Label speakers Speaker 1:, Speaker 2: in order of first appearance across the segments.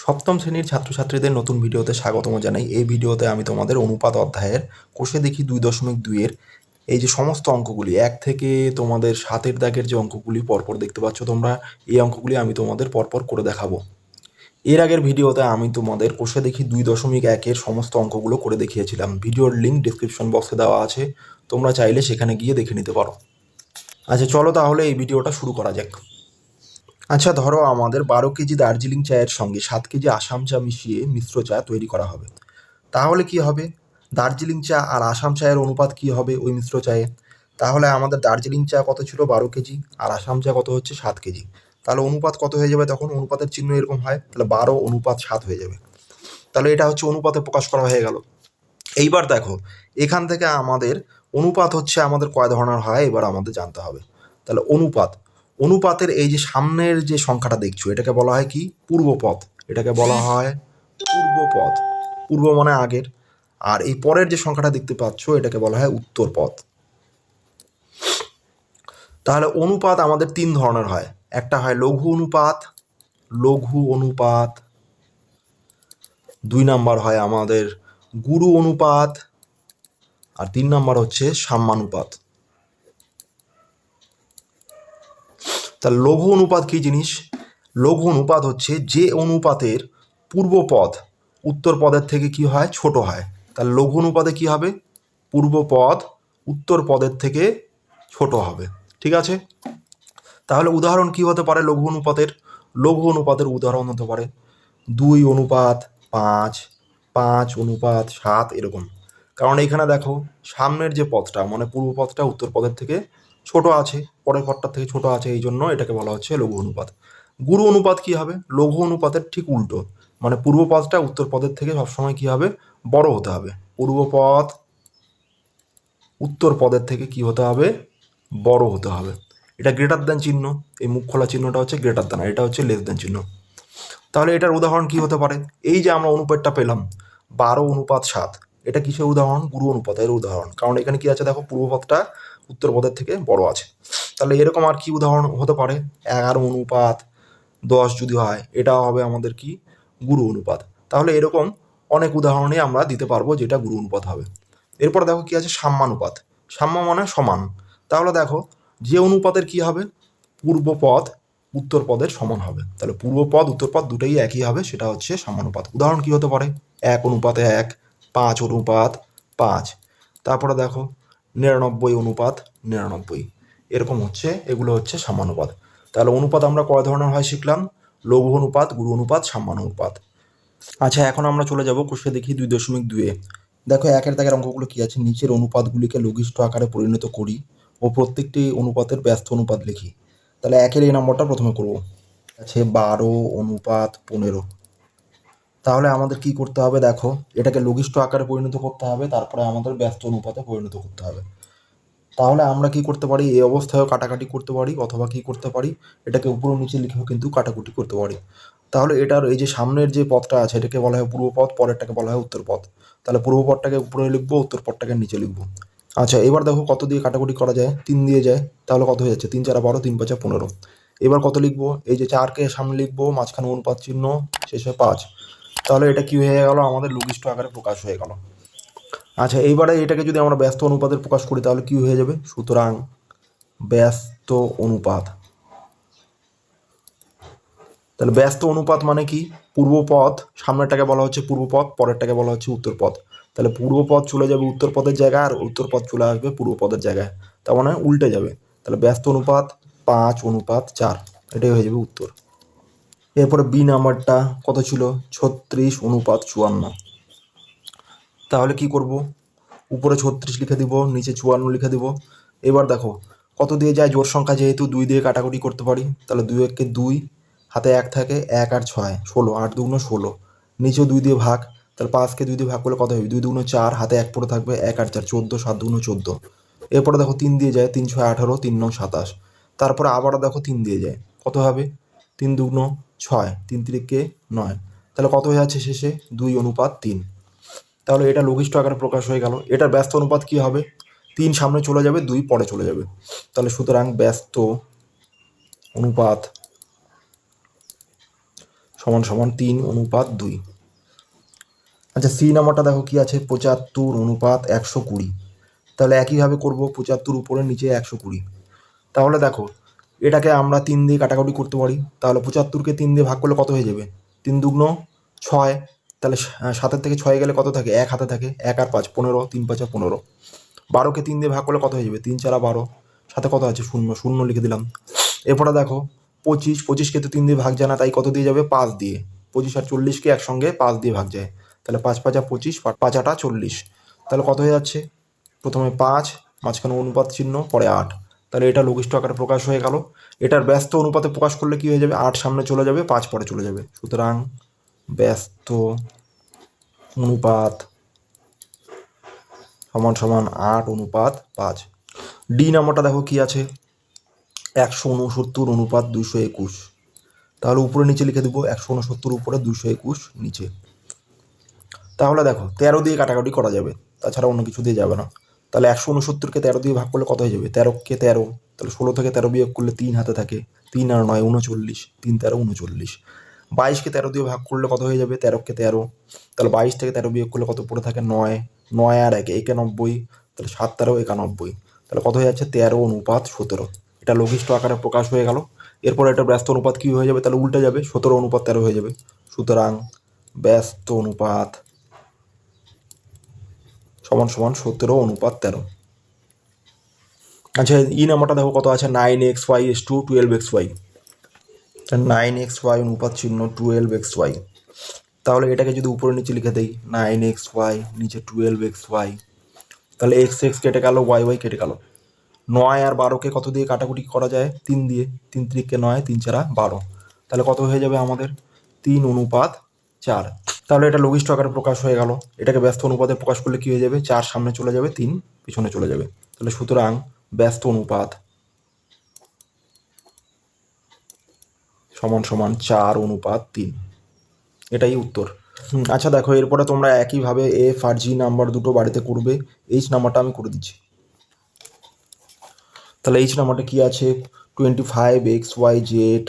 Speaker 1: সপ্তম শ্রেণীর ছাত্রছাত্রীদের নতুন ভিডিওতে স্বাগতম জানাই। এই ভিডিওতে আমি তোমাদের অনুপাত অধ্যায়ের কোষে দেখি 2.2-এর এই যে সমস্ত অঙ্কগুলি 1 থেকে তোমাদের 7-এর দাগের যে অঙ্কগুলি পরপর দেখতে পাচ্ছ তোমরা, এই অঙ্কগুলি আমি তোমাদের পরপর করে দেখাবো। এর আগের ভিডিওতে আমি তোমাদের কোষে দেখি 2.1-এর সমস্ত অঙ্কগুলো করে দেখিয়েছিলাম। ভিডিওর লিঙ্ক ডিসক্রিপশন বক্সে দেওয়া আছে, তোমরা চাইলে সেখানে গিয়ে দেখে নিতে পারো। আচ্ছা, চলো তাহলে এই ভিডিওটা শুরু করা যাক। আচ্ছা, ধরো আমাদের 12 কেজি দার্জিলিং চায়ের সঙ্গে 7 কেজি আসাম চা মিশিয়ে মিশ্র চা তৈরি করা হবে। তাহলে কি হবে? দার্জিলিং চা আর আসাম চায়ের অনুপাত কি হবে ওই মিশ্র চায়ে? তাহলে আমাদের দার্জিলিং চা কত ছিল? 12 কেজি, আর আসাম চা কত হচ্ছে? 7 কেজি। তাহলে অনুপাত কত হয়ে যাবে? তখন অনুপাতের চিহ্ন এরকম হয়, তাহলে 12:7 হয়ে যাবে। তাহলে এটা হচ্ছে অনুপাতে প্রকাশ করা হয়ে গেল। এইবার দেখো, এখান থেকে আমাদের অনুপাত হচ্ছে আমাদের কয় ধরনের হয় এবার আমাদের জানতে হবে। তাহলে অনুপাতের এই যে সামনের যে সংখ্যাটা দেখছো এটাকে বলা হয় কি? পূর্বপদ। এটাকে বলা হয় পূর্বপদ। পূর্ব মানে আগের। আর এই পরের যে সংখ্যাটা দেখতে পাচ্ছ এটাকে বলা হয় উত্তরপদ। তাহলে অনুপাত আমাদের 3 ধরনের হয়। একটা হয় লঘু অনুপাত, লঘু অনুপাত। 2 নাম্বার হয় আমাদের গুরু অনুপাত, আর 3 নাম্বার হচ্ছে সাম্যানুপাত। তাহলে লঘু অনুপাত কি জিনিস? লঘু অনুপাত হচ্ছে যে অনুপাতের পূর্বপদ উত্তর পদের থেকে কি হয়? ছোট হয়। তাহলে লঘু অনুপাতে কি হবে? পূর্বপদ উত্তর পদের থেকে ছোট হবে। ঠিক আছে? তাহলে উদাহরণ কি হতে পারে লঘু অনুপাতের? লঘু অনুপাতের উদাহরণ হতে পারে 2:5, 5:7 এরকম। কারণ এইখানে দেখো সামনের যে পদটা মানে পূর্ব পদটা উত্তর পদের থেকে ছোট আছে, পরের পদটার থেকে ছোট আছে, এই জন্য এটাকে বলা হচ্ছে লঘু অনুপাত। গুরু অনুপাত কি হবে? লঘু অনুপাতের ঠিক উল্টো, মানে পূর্ব পদটা উত্তর পদের থেকে সবসময় কি হবে? বড় হতে হবে। পূর্ব পদ উত্তর পদের থেকে কি হতে হবে? বড় হতে হবে। এটা গ্রেটার দ্যান চিহ্ন, এই মুখ খোলা চিহ্নটা হচ্ছে গ্রেটার দ্যান, আর এটা হচ্ছে লেস দ্যান চিহ্ন। তাহলে এটার উদাহরণ কি হতে পারে? এই যে আমরা অনুপাতটা পেলাম 12:7, এটা কিসের উদাহরণ? গুরু অনুপাতের উদাহরণ। কারণ এখানে কি আছে দেখো, পূর্বপদটা উত্তর পদের থেকে বড় আছে। তাহলে এরকম আর কি উদাহরণ হতে পারে? 11:10 যদি হয়, এটা হবে আমাদের কি? গুরু অনুপাত। তাহলে এরকম অনেক উদাহরণই আমরা দিতে পারবো যেটা গুরু অনুপাত হবে। এরপর দেখো কি আছে? সাম্যানুপাত। সাম্য মানে সমান। তাহলে দেখো যে অনুপাতের কি হবে? পূর্বপদ উত্তর পদের সমান হবে। তাহলে পূর্বপদ উত্তরপদ দুটোই একই হবে, সেটা হচ্ছে সাম্যানুপাত। উদাহরণ কি হতে পারে? 1:1, 5:5। তারপরে দেখো 99:99, এরকম হচ্ছে, এগুলো হচ্ছে সাম্যানুপাত। তাহলে অনুপাত আমরা কয় ধরনের হয় শিখলাম? লঘু অনুপাত, গুরু অনুপাত, সাম্যানুপাত। আচ্ছা, এখন আমরা চলে যাব কোষে দেখি 2.2-এ। দেখো একের দাগের অঙ্কগুলো কি আছে? নিচের অনুপাতগুলিকে লঘিষ্ঠ আকারে পরিণত করি ও প্রত্যেকটি অনুপাতের ব্যস্ত অনুপাত লিখি। তাহলে একের এই নম্বরটা প্রথমে করব। আছে 12:15। তাহলে আমাদের কি করতে হবে? দেখো এটাকে লঘিষ্ঠ আকারে পরিণত করতে হবে, তারপরে আমাদের ব্যস্ত অনুপাতে পরিণত করতে হবে। তাহলে আমরা কি করতে পারি? এই অবস্থায়ও কাটাকাটি করতে পারি, অথবা কি করতে পারি? এটাকে উপর নিচে লিখেও কিন্তু কাটাকুটি করতে পারি। তাহলে এটার এই যে সামনের যে পদটা আছে এটাকে বলা হয় পূর্বপদ, পরেরটাকে বলা হয় উত্তরপদ। তাহলে পূর্বপদটাকে উপরে লিখবো, উত্তরপদটাকে নিচে লিখবো। আচ্ছা, এবার দেখো কত দিয়ে কাটাকুটি করা যায়? 3 দিয়ে যায়। তাহলে কত হয়ে যাচ্ছে? 3×4 = 12, 3×5 = 15। এবার কত লিখবো? এই যে 4কে সামনে লিখবো, মাঝখানে অনুপাত চিহ্ন, শেষে 5। তাহলে এটা কি হয়ে গেল? আমাদের লঘিষ্ঠ আকারে প্রকাশ হয়ে গেল। আচ্ছা, এইবারে এটাকে যদি আমরা ব্যস্ত অনুপাতে প্রকাশ করি তাহলে কি হয়ে যাবে? সুতরাং ব্যস্ত অনুপাত। তাহলে ব্যস্ত অনুপাত মানে কি? পূর্বপদ, সামনেরটাকে বলা হচ্ছে পূর্বপদ, পরেরটাকে বলা হচ্ছে উত্তরপদ। তাহলে পূর্বপদ চলে যাবে উত্তরপদের জায়গায়, আর উত্তরপদ চলে আসবে পূর্বপদের জায়গায়। তার মানে উল্টে যাবে। তাহলে ব্যস্ত অনুপাত 5:4, এটাই হয়ে যাবে উত্তর। এরপরে বি নাম্বারটা কত ছিল? 36:54। তাহলে কি করব? উপরে 36 লিখে দিব, নিচে 54 লিখে দিব। এবার দেখো কত দিয়ে যায়? জোড় সংখ্যা যেহেতু 2 দিয়ে কাটাকুটি করতে পারি। তাহলে 2 × 2, হাতে 1 থাকে, 1 আর 6 16, 8×2 = 16। নিচেও 2 দিয়ে ভাগ, তাহলে 5কে 2 দিয়ে ভাগ করলে কত হবে? 2×2 = 4, হাতে 1 পড়ে থাকবে, 1 আর 4 14, 7×2 = 14। এরপরে দেখো 3 দিয়ে যায়, 3×6 = 18, 3×9 = 27। তারপরে আবারও দেখো 3 দিয়ে যায়, কত হবে? 3×2 = 6, 3×3 = 9। তাহলে কত হয়ে যাচ্ছে শেষে? 2:3। তাহলে এটা লঘিষ্ঠ আকারে প্রকাশ হয়ে গেল। এটার ব্যস্ত অনুপাত কি হবে? 3 সামনে চলে যাবে, 2 পরে চলে যাবে। তাহলে সুতরাং ব্যস্ত অনুপাত সমান সমান 3:2। আচ্ছা সি নাম্বারটা দেখো কি আছে, 75:120। তাহলে একইভাবে করবো, 75 উপরে নিচে 120। তাহলে দেখো এটাকে আমরা 3 দিয়ে কাটাকাটি করতে পারি। তাহলে 75কে 3 দিয়ে ভাগ করলে কত হয়ে যাবে, 3×2 = 6। তাহলে 7 থেকে 6 গেলে কত থাকে, 1 হাতে থাকে, 1 আর 5 15, 3×5 = 15। 12কে 3 দিয়ে ভাগ করলে কত হয়ে যাবে, 3×4 = 12, সাথে কত আছে, 0 0 লিখে দিলাম। এরপরে দেখো 25কে তো 3 দিয়ে ভাগ যায় না, তাই কত দিয়ে যাবে, 5 দিয়ে। 25 আর 40কে একসঙ্গে 5 দিয়ে ভাগ যায়, তাহলে 5×5 = 25, 5×8 = 40। তাহলে কত হয়ে যাচ্ছে, প্রথমে 5, মাঝখানে অনুপাত চিহ্ন, পরে 8। তাহলে এটা লঘিষ্ঠ আকারে প্রকাশ হয়ে গেল। এটার ব্যস্ত অনুপাতে প্রকাশ করলে কি হয়ে যাবে, 8 সামনে চলে যাবে, 5 পরে চলে যাবে। সুতরাং ব্যস্ত অনুপাত সমান সমান 8:5। ডি নাম্বারটা দেখো কি আছে, 169:221। তাহলে উপরে নিচে লিখে দেবো, 169 উপরে, 221 নিচে। তাহলে দেখো 13 দিয়ে কাটাকাটি করা যাবে, তাছাড়া অন্য কিছু দিয়ে যাবে না। তাহলে 169কে 13 দিয়ে ভাগ করলে কত হয়ে যাবে, 13কে 13, তাহলে 16 থেকে 13 বিয়োগ করলে 3 হাতে থাকে, 3 আর 9 39, 3×13 39। 22কে 13 দিয়ে ভাগ করলে কত হয়ে যাবে, 13কে 13, তাহলে 22 থেকে 13 বিয়োগ করলে কত পড়ে থাকে, 9, 9 আর 1 91, তাহলে 7×13 91। তাহলে কত হয়ে যাচ্ছে, 13:17। এটা লঘিষ্ঠ আকারে প্রকাশ হয়ে গেল। এরপর এটা ব্যস্ত অনুপাত কি হয়ে যাবে, তাহলে উল্টে যাবে, 17:13 হয়ে যাবে। সুতরাং ব্যস্ত অনুপাত সমান সমান 17:13। আচ্ছা ই নাম্বারটা দেখো কত আছে, 9xy = 12xy। 9xy অনুপাত চিহ্ন 12xy। তাহলে এটাকে যদি উপরে নিচে লিখে দেই, 9xy নিচে 12xy, তাহলে x x কেটে গেল, y y কেটে গেল। 9 আর 12কে কত দিয়ে কাটাকুটি করা যায়, 3 দিয়ে। 3×3 = 9, 3×4 = 12। তাহলে কত হয়ে যাবে আমাদের, 3:4। তাহলে এটা লঘিষ্ঠ আকারে প্রকাশ হয়ে গেল। এটাকে ব্যস্ত অনুপাতে প্রকাশ করলে কি হয়ে যাবে, 4 সামনে চলে যাবে, 3 পিছনে চলে যাবে। তাহলে সুতরাং ব্যস্ত অনুপাত সমান সমান 4:3। এটাই উত্তর। আচ্ছা দেখো এরপরে তোমরা একইভাবে এফ আর জি নাম্বার দুটো বাড়িতে করবে। এইচ নাম্বারটা আমি করে দিচ্ছি। তাহলে এইচ নাম্বারটা কি আছে, 25xyz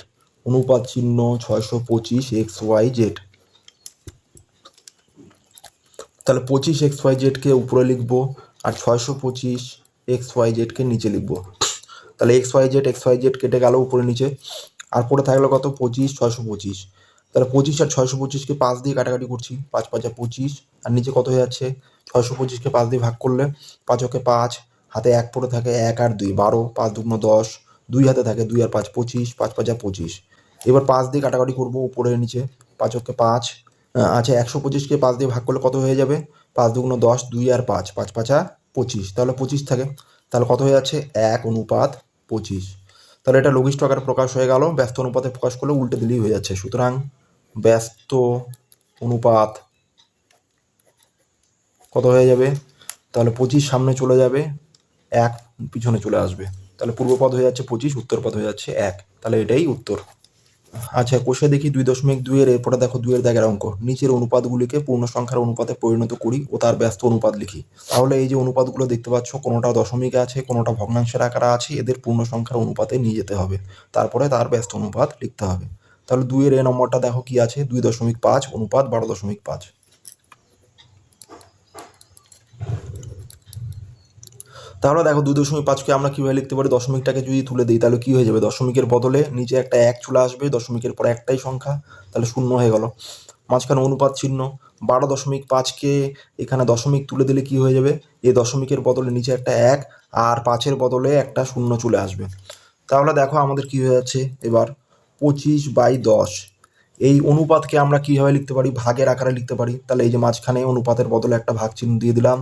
Speaker 1: অনুপাত চিহ্ন 625xyz। তাহলে 25xyz-কে উপরে লিখবো আর 625xyz-কে নিচে লিখবো। তাহলে xyz কেটে গেল উপরে নিচে, আর পরে থাকলো কত, 25, 625। তাহলে 25 আর 625-কে 5 দিয়ে কাটাকাটি করছি, 5×5 = 25, আর নিচে কত হয়ে যাচ্ছে, 625-কে 5 দিয়ে ভাগ করলে 5×5 = 5, হাতে 1 পড়ে থাকে, 1 আর 2 12, 5×2 = 10, 2 হাতে থাকে, 2 আর 5 25, 5×5 = 25। এবার 5 দিয়ে কাটাকাটি করবো উপরে নিচে, 5×5 = 5। আচ্ছা 125-কে 5 দিয়ে ভাগ করলে কত হয়ে যাবে, 5×2 = 10, 2 আর 5, 5×5 = 25। তাহলে 25 থাকে। তাহলে কত হয়ে যাচ্ছে, 1:25। তাহলে এটা লঘিষ্ঠ আকারে প্রকাশ হয়ে গেল। ব্যস্ত অনুপাতে প্রকাশ করলে উল্টে দিলেই হয়ে যাচ্ছে। সুতরাং ব্যস্ত অনুপাত কত হয়ে যাবে, তাহলে 25 সামনে চলে যাবে, 1 পিছনে চলে আসবে। তাহলে পূর্বপদ হয়ে যাচ্ছে 25, উত্তরপদ হয়ে যাচ্ছে 1। তাহলে এটাই উত্তর। আচ্ছা কোষে দেখি 2.2 এর এরপরে দেখো 2 এর দাগের অঙ্ক, নিচের অনুপাতগুলিকে পূর্ণ সংখ্যার অনুপাতে পরিণত করি ও তার ব্যস্ত অনুপাত লিখি। তাহলে এই যে অনুপাতগুলো দেখতে পাচ্ছ, কোনোটা দশমিকে আছে, কোনোটা ভগ্নাংশের আকারে আছে, এদের পূর্ণ সংখ্যার অনুপাতে নিয়ে যেতে হবে, তারপরে তার ব্যস্ত অনুপাত লিখতে হবে। তাহলে 2 এর এ নম্বরটা দেখো কি আছে, 2.5 অনুপাত 12.5। তাহলে দেখো 2.5-কে আমরা কীভাবে লিখতে পারি, দশমিকটাকে যদি তুলে দিই তাহলে কী হয়ে যাবে, দশমিকের বদলে নিচে একটা 1 চলে আসবে, দশমিকের পরে একটাই সংখ্যা, তাহলে 0 হয়ে গেল। মাঝখানে অনুপাত চিহ্ন, 12.5-কে এখানে দশমিক তুলে দিলে কি হয়ে যাবে, এই দশমিকের বদলে নিচে একটা 1 আর 5-এর বদলে একটা 0 চলে আসবে। তাহলে দেখো আমাদের কি হয়ে যাচ্ছে এবার, 25/10। এই অনুপাতকে আমরা কীভাবে লিখতে পারি, ভাগের আকারে লিখতে পারি। তাহলে এই যে মাঝখানে অনুপাতের বদলে একটা ভাগ চিহ্ন দিয়ে দিলাম।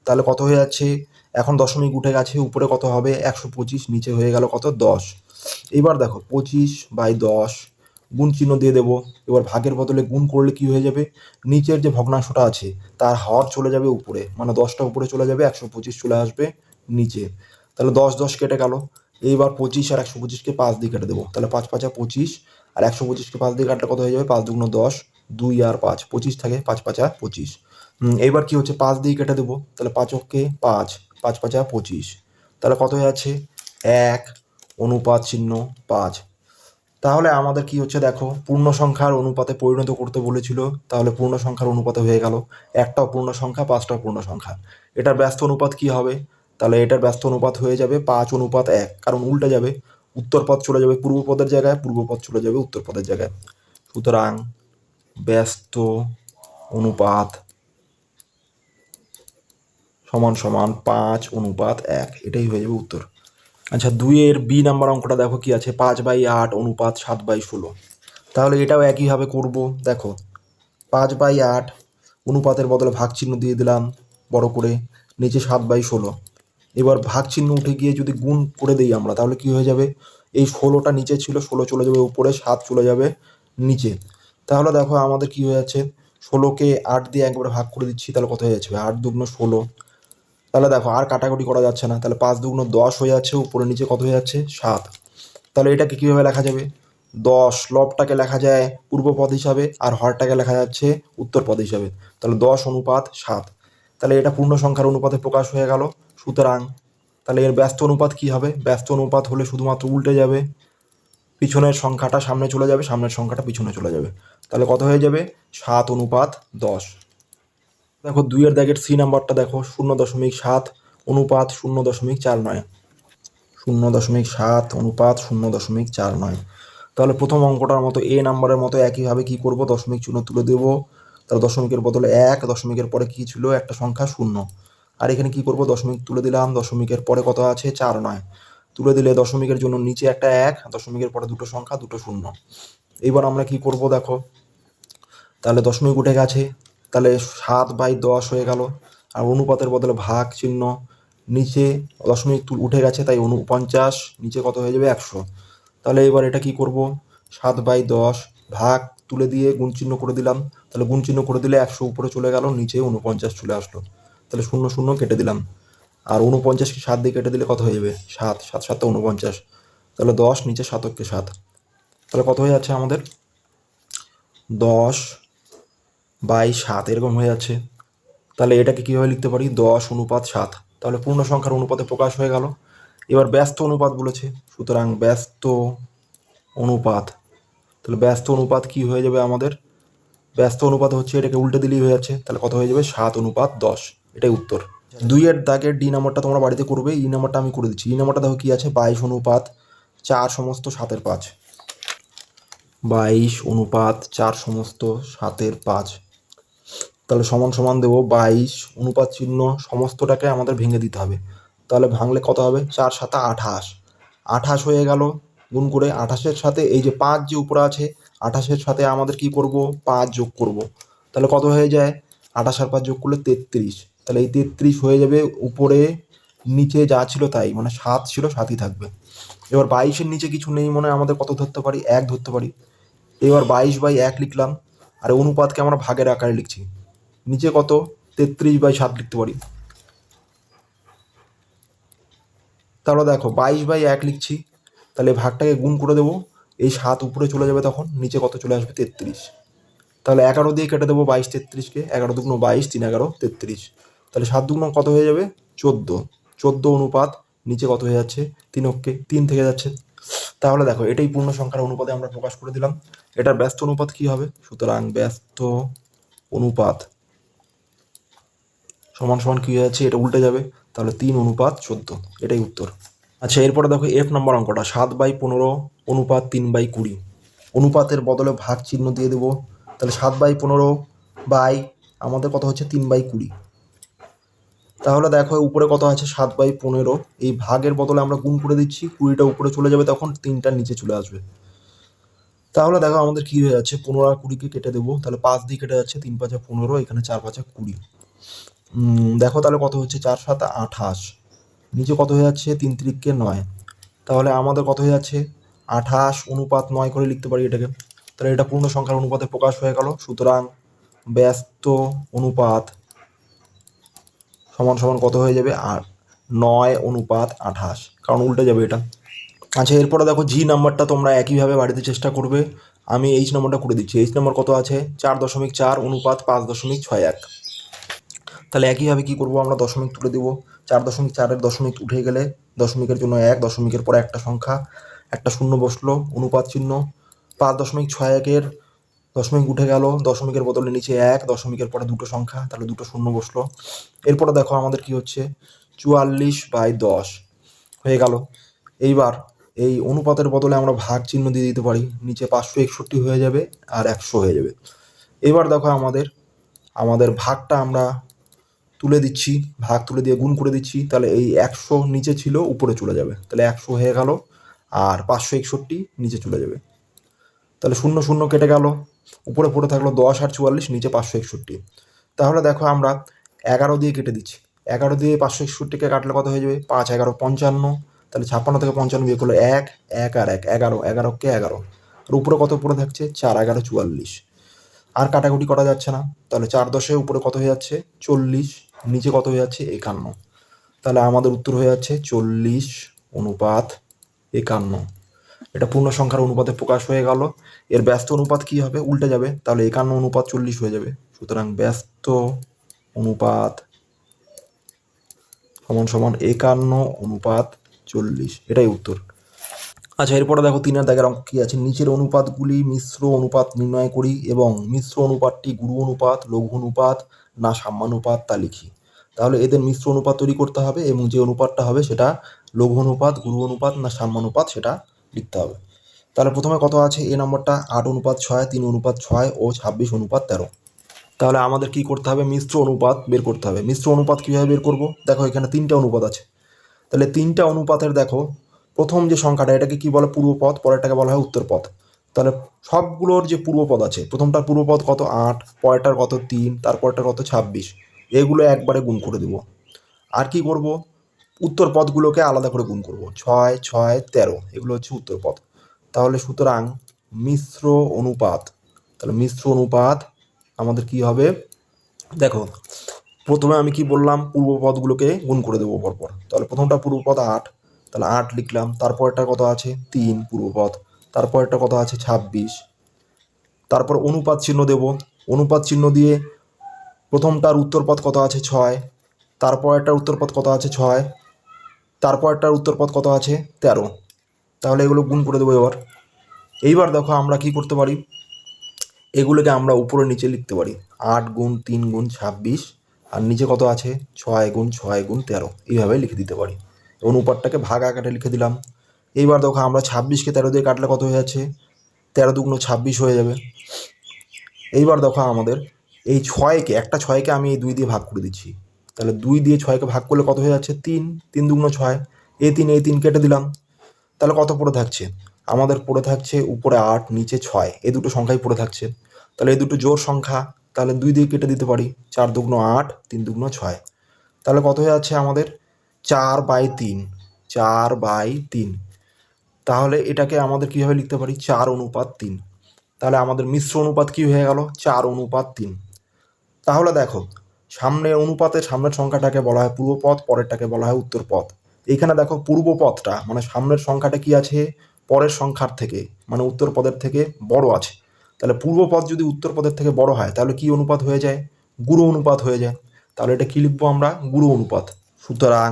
Speaker 1: তাহলে কত হয়ে যাচ্ছে, এখন দশমিক উঠে গেছে, উপরে কত হবে 125, নিচে হয়ে গেল কত 10। এবার দেখো 25/10 গুণ চিহ্ন দিয়ে দেবো। এবার ভাগের বদলে গুণ করলে কি হয়ে যাবে, নিচের যে ভগ্নাংশটা আছে তার হর চলে যাবে উপরে, মানে 10টা উপরে চলে যাবে, 125 চলে আসবে নিচে। তাহলে 10 কেটে গেল। এইবার 25 আর 125-কে 5 দিয়ে কেটে দেবো। তাহলে 5×5 = 25, আর 125-কে 5 দিয়ে কাটলে কত হয়ে যাবে, 5×2 = 10, 2 আর 5 25 থাকে, 5×5 = 25। এইবার কি হচ্ছে, 5 দিয়ে কেটে দেবো। তাহলে 5-কে 5, 5×5 = 25। তাহলে কত হয়ে যাচ্ছে, 1:5। তাহলে আমাদের কি হচ্ছে দেখো, পূর্ণ সংখ্যার অনুপাতে পরিণত করতে বলেছিল, তাহলে পূর্ণ সংখ্যার অনুপাতে হয়ে গেল। একটাও পূর্ণ সংখ্যা, পাঁচটাও পূর্ণ সংখ্যা। এটার ব্যস্ত অনুপাত কি হবে? তাহলে এটার ব্যস্ত অনুপাত হয়ে যাবে 5:1, কারণ উল্টে যাবে। উত্তর পদ চলে যাবে পূর্ব পদের জায়গায়, পূর্ব পদ চলে যাবে উত্তর পদের জায়গায়। সুতরাং ব্যস্ত অনুপাত সমান সমান 5:1, এটাই হয়ে যাবে উত্তর। আচ্ছা, 2-এর বি নাম্বার অঙ্কটা দেখো কি আছে, 5/8 অনুপাত 7/16। তাহলে এটাও একইভাবে করব। দেখো 5/8 অনুপাতের বদলে ভাগ চিহ্ন দিয়ে দিলাম বড় করে, নিচে 7/16। এবার ভাগ চিহ্ন উঠে গিয়ে যদি গুণ করে দিই আমরা, তাহলে কি হয়ে যাবে, এই 16টা নিচে ছিল, 16 চলে যাবে উপরে, 7 চলে যাবে নিচে। তাহলে দেখো আমাদের কি হয়ে যাচ্ছে, 16কে 8 দিয়ে একবারে ভাগ করে দিচ্ছি, তাহলে কত হয়ে যাচ্ছে, 8×2 = 16। তাহলে দেখো আর কাটাকুটি করা যাচ্ছে না, তাহলে 5×2 = 10 হয়ে যাচ্ছে, উপরে নিচে কত হয়ে যাচ্ছে, 7। তাহলে এটাকে কীভাবে লেখা যাবে, 10 লবটাকে লেখা যায় পূর্ব পদ হিসাবে, আর হরটাকে লেখা যাচ্ছে উত্তর পদ হিসাবে। তাহলে 10:7। তাহলে এটা পূর্ণ সংখ্যার অনুপাতে প্রকাশ হয়ে গেল। সুতরাং তাহলে এর ব্যস্ত অনুপাত কি হবে, ব্যস্ত অনুপাত হলে শুধুমাত্র উল্টে যাবে, পিছনের সংখ্যাটা সামনে চলে যাবে, সামনের সংখ্যাটা পিছনে চলে যাবে। তাহলে কত হয়ে যাবে, 7:10। দেখো 2-এর দাগের সি নাম্বারটা দেখো, 0.7 অনুপাত 0.49, 0.7 অনুপাত 0.49। তাহলে প্রথম অঙ্কটার মতো এ নাম্বারের মতো একইভাবে কি করব, দশমিক চিহ্ন তুলে দেব। তাহলে দশমিকের বদলে 1, দশমিকের পরে কি ছিল, একটা সংখ্যা 0। আর এখানে কি করব, দশমিক তুলে দিলাম, দশমিকের পরে কত আছে, 4 তুলে দিলে দশমিকের জন্য নিচে একটা 1, দশমিকের পরে দুটো সংখ্যা, দুটো 0। এইবার আমরা কি করব দেখো, তাহলে দশমিক উঠে গেছে, তাহলে 7/10 হয়ে গেল। আর অনুপাতের বদলে ভাগ চিহ্ন, নিচে দশমিক উঠে গেছে, তাই 49, নিচে কত হয়ে যাবে, 100। তাহলে এবার এটা কি করব, 7/10 ভাগ তুলে দিয়ে গুণ চিহ্ন করে দিলাম। তাহলে গুণ চিহ্ন করে দিলে 100 উপরে চলে গেল, নিচে 49 চলে আসলো। তাহলে 0 0 কেটে দিলাম, আর 49কে 7 দিয়ে কেটে দিলে কত হয়ে যাবে, 7, 7 7 49। তাহলে 10, নিচে 7 7। তাহলে কত হয়ে যাচ্ছে আমাদের, 10/7 এরকম হয়ে যাচ্ছে। তাহলে এটাকে কীভাবে লিখতে পারি, 10:7। তাহলে পূর্ণ সংখ্যার অনুপাতে প্রকাশ হয়ে গেল। এবার ব্যস্ত অনুপাত বলেছে, সুতরাং ব্যস্ত অনুপাত, তাহলে ব্যস্ত অনুপাত কি হয়ে যাবে আমাদের, ব্যস্ত অনুপাত হচ্ছে এটাকে উল্টে দিলেই হয়ে যাচ্ছে। তাহলে কত হয়ে যাবে, 7:10, এটাই উত্তর। 2-এর দাগের ডি নাম্বারটা তোমরা বাড়িতে করবে, ই নাম্বারটা আমি করে দিচ্ছি। ই নাম্বারটা দেখো কি আছে, 22:4 সমস্ত 7/5, 22:4 সমস্ত 7/5। তাহলে সমান সমান দেবো, 22 অনুপাত চিহ্ন সমস্তটাকে আমাদের ভেঙে দিতে হবে। তাহলে ভাঙলে কত হবে, 4 7 28, 28 হয়ে গেল। গুণ করে 28-এর সাথে এই যে 5 যে উপরে আছে, 28-এর সাথে আমাদের কি করব, 5 যোগ করব। তাহলে কত হয়ে যায়, 28 আর 5 যোগ করলে 33। তাহলে এই 33 হয়ে যাবে উপরে, নিচে যা ছিল তাই, মানে 7 ছিল, 7ই থাকবে। এবার 22-এর নিচে কিছু নেই, মানে আমাদের কত ধরতে পারি, 1 ধরতে পারি। এবার 22/1 লিখলাম, আর অনুপাতকে আমরা ভাগের আকারে লিখছি, নিচে কত, 33/7 লিখতে পারি। তাহলে দেখো 22/1 লিখছি, তাহলে ভাগটাকে গুণ করে দেবো, এই 7 উপরে চলে যাবে, তখন নিচে কত চলে আসবে, 33। তাহলে 11 দিয়ে কেটে দেবো 22 33-কে, 11×2 = 22, 3 11 33। তাহলে 7×2 কত হয়ে যাবে, 14, 14 অনুপাত, নিচে কত হয়ে যাচ্ছে, 3 থেকে যাচ্ছে। তাহলে দেখো এটাই পূর্ণ সংখ্যার অনুপাতে আমরা প্রকাশ করে দিলাম। এটার ব্যস্ত অনুপাত কি হবে, সুতরাং ব্যস্ত অনুপাত সমান সমান কি হয়ে যাচ্ছে, এটা উল্টে যাবে, তাহলে 3:14, এটাই উত্তর। আচ্ছা, এরপরে দেখো এফ নাম্বার অঙ্কটা, 7/15 অনুপাত 3/20। অনুপাতের বদলে ভাগ চিহ্ন দিয়ে দেবো। তাহলে 7/15 বাই আমাদের কত হচ্ছে, 3/20। তাহলে দেখো উপরে কত আছে, 7/15, এই ভাগের বদলে আমরা গুণ করে দিচ্ছি, 20টা উপরে চলে যাবে, তখন 3টা নিচে চলে আসবে। তাহলে দেখো আমাদের কি হয়ে যাচ্ছে, 15 আর 20-কে কেটে দেবো, তাহলে 5 দিয়ে কেটে যাচ্ছে, 3 5 15, এখানে 4 5 20। দেখো তাহলে কত হচ্ছে, 4 7 28, নিচে কত হয়ে যাচ্ছে, 3 3-কে 9। তাহলে আমাদের কত হয়ে যাচ্ছে, 28 অনুপাত 9 করে লিখতে পারি এটাকে। তাহলে এটা পূর্ণ সংখ্যার অনুপাতে প্রকাশ হয়ে গেল। সুতরাং ব্যস্ত অনুপাত সমান সমান কত হয়ে যাবে, আর 9:28, কারণ উল্টে যাবে এটা। আচ্ছা, এরপরে দেখো জি নাম্বারটা তোমরা একইভাবে বাড়িতে চেষ্টা করবে। আমি এইচ নাম্বারটা করে দিচ্ছি। এইচ নাম্বার কত আছে, 4.4 অনুপাত 5.61। তাহলে একইভাবে কি করব, আমরা দশমিক তুলে দেবো। 4.4-এর দশমিক উঠে গেলে দশমিকের জন্য 1, দশমিকের পরে একটা সংখ্যা, একটা শূন্য বসলো, অনুপাত চিহ্ন, 5.61-এর দশমিক উঠে গেল, দশমিকের বদলে নিচে 1, দশমিকের পরে দুটো সংখ্যা, তাহলে দুটো শূন্য বসলো। এরপরে দেখো আমাদের কি হচ্ছে, 44/10 হয়ে গেল। এইবার এই অনুপাতের বদলে আমরা ভাগ চিহ্ন দিয়ে দিতে পারি, নিচে 561 হয়ে যাবে আর 100 হয়ে যাবে। এবার দেখো আমাদের ভাগটা আমরা তুলে দিচ্ছি, ভাগ তুলে দিয়ে গুণ করে দিচ্ছি, তাহলে এই 100 নিচে ছিল উপরে চলে যাবে, তাহলে 100 হয়ে গেল আর 561 নিচে চলে যাবে। তাহলে 0 0 কেটে গেল, উপরে পড়ে থাকলো 10 আর 44, নিচে 561। তাহলে দেখো আমরা 11 দিয়ে কেটে দিচ্ছি, 11 দিয়ে 561কে কাটলে কত হয়ে যাবে, 5 11 55, তাহলে 56 থেকে 55 বিয়োগ করলে 1 1 আর 1 11, 11কে 11, আর উপরে কত পড়ে থাকছে 4 11 44, আর কাটাকুটি করা যাচ্ছে না, তাহলে 4 10 উপরে কত হয়ে যাচ্ছে 40, নিচে কত হয়ে যাচ্ছে 51, তাহলে আমাদের উত্তর হয়ে যাচ্ছে 40/51। এটা পূর্ণ সংখ্যার অনুপাতে প্রকাশ হয়ে গেল। এর ব্যস্ত অনুপাত কি হবে, উল্টে যাবে, তাহলে 51/40 হয়ে যাবে। সুতরাং ব্যস্ত অনুপাত সমান সমান 51/40, এটাই উত্তর। আচ্ছা, এরপরে দেখো 3-এর দাগের অঙ্ক কি আছে, নিচের অনুপাতগুলি মিশ্র অনুপাত নির্ণয় করি এবং মিশ্র অনুপাতটি গুরু অনুপাত, লঘু অনুপাত না সাম্যানুপাত তা লিখি। তাহলে এদের মিশ্র অনুপাত তৈরি করতে হবে এবং যে অনুপাতটা হবে সেটা লঘু অনুপাত, গুরু অনুপাত না সাম্যানুপাত সেটা লিখতে হবে। তাহলে প্রথমে কত আছে, এ নম্বরটা 8/6, 3/6 ও 26/13। তাহলে আমাদের কি করতে হবে, মিশ্র অনুপাত বের করতে হবে। মিশ্র অনুপাত কীভাবে বের করব, দেখো এখানে 3টে অনুপাত আছে, তাহলে 3টা অনুপাতের দেখো প্রথম যে সংখ্যাটা এটাকে কি বলে পূর্বপদ, পরেরটাকে বলা হয় উত্তরপদ। তাহলে সবগুলোর যে পূর্বপদ আছে, প্রথমটার পূর্বপদ কত 8, পরেরটার কত 3, তারপরটার কত 26, এগুলো একবারে গুণ করে দেব। আর কি করব, উত্তর পদগুলোকে আলাদা করে গুণ করব, 6 6 13, এগুলো হচ্ছে উত্তর পদ। তাহলে সুতরাং মিশ্র অনুপাত, তাহলে মিশ্র অনুপাত আমাদের কি হবে, দেখো প্রথমে আমি কি বললাম, পূর্বপদগুলোকে গুণ করে দেবো পরপর। তাহলে প্রথমটা পূর্বপদ 8, তাহলে 8 লিখলাম, তারপরটা কত আছে 3 পূর্বপদ, তারপরটা কত আছে 26, তারপর অনুপাত চিহ্ন দেব, অনুপাত চিহ্ন দিয়ে প্রথমটার উত্তরপদ কত আছে 6, তারপরটার উত্তরপদ কত আছে 6, তারপরটার উত্তরপদ কত আছে 13, তাহলে এগুলো গুণ করে দেবো। এইবার দেখো আমরা কি করতে পারি, এগুলোকে আমরা উপরে নিচে লিখতে পারি, 8 গুণ 3 গুণ 26, আর নিচে কত আছে 6 গুণ 6 গুণ 13, এইভাবে লিখে দিতে পারি। অনুপাতটাকে ভাগ আকারে লিখে দিলাম। এইবার দেখো আমরা 26কে 13 দিয়ে কাটলে কত হয়ে যাচ্ছে, 13 দুগুণ 26 হয়ে যাবে। এইবার দেখো আমাদের এই 6কে, একটা 6কে আমি এই 2 দিয়ে ভাগ করে দিচ্ছি, তাহলে 2 দিয়ে 6কে ভাগ করলে কত হয়ে যাচ্ছে 3, 3 দুগুণ 6, এই 3 কেটে দিলাম, তাহলে কত পড়ে থাকছে, আমাদের পড়ে থাকছে উপরে 8 নিচে 6, এই দুটো সংখ্যাই পড়ে থাকছে। তাহলে এই দুটো জোড় সংখ্যা, তাহলে 2 দিয়ে কেটে দিতে পারি, 4 দুগুণ 8, 3 দুগুণ 6, তাহলে কত হয়ে যাচ্ছে আমাদের 4/3, 4/3। তাহলে এটাকে আমাদের কীভাবে লিখতে পারি, 4/3। তাহলে আমাদের মিশ্র অনুপাত কি হয়ে গেল, 4/3। তাহলে দেখো সামনের অনুপাতের সামনের সংখ্যাটাকে বলা হয় পূর্বপদ, পরেরটাকে বলা হয় উত্তরপদ। এইখানে দেখো পূর্বপদটা মানে সামনের সংখ্যাটা কি আছে, পরের সংখ্যার থেকে মানে উত্তরপদের থেকে বড় আছে। তাহলে পূর্বপদ যদি উত্তরপদের থেকে বড় হয় তাহলে কি অনুপাত হয়ে যায়, গুরু অনুপাত হয়ে যায়। তাহলে এটা কি লিখবো আমরা, গুরু অনুপাত। সুতরাং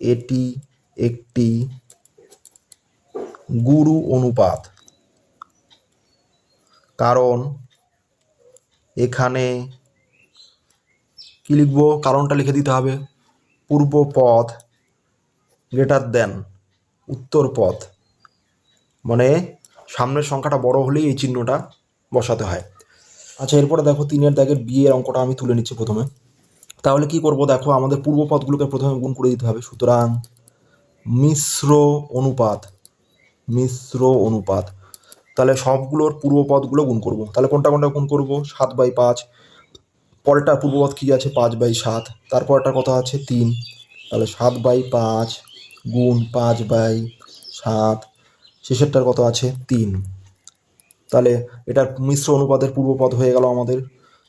Speaker 1: এটি একটি গুরু অনুপাত, কারণ এখানে কি লিখবো, কারণটা লিখে দিতে হবে, পূর্বপদ গ্রেটার দেন উত্তরপদ, মানে সামনের সংখ্যাটা বড় হলেই এই চিহ্নটা বসাতে হয়। আচ্ছা, এরপরে দেখো 3-এর দাগের বিয়ের অঙ্কটা আমি তুলে নিচ্ছি প্রথমে। তাহলে কি করব, দেখো আমাদের পূর্বপদগুলোকে প্রথমে গুণ করে দিতে হবে। সুতরাং মিশ্র অনুপাত, মিশ্র অনুপাত, তাহলে সবগুলোর পূর্বপদগুলো গুণ করব। তাহলে কোনটা কোনটা গুণ করব, 7/5, পরেরটার পূর্বপদ কী আছে 5/7, তারপরটা কত আছে 3, তাহলে 7/5 গুণ 5/7, শেষেরটার কত আছে 3, তাহলে এটার মিশ্র অনুপাতের পূর্বপদ হয়ে গেল আমাদের।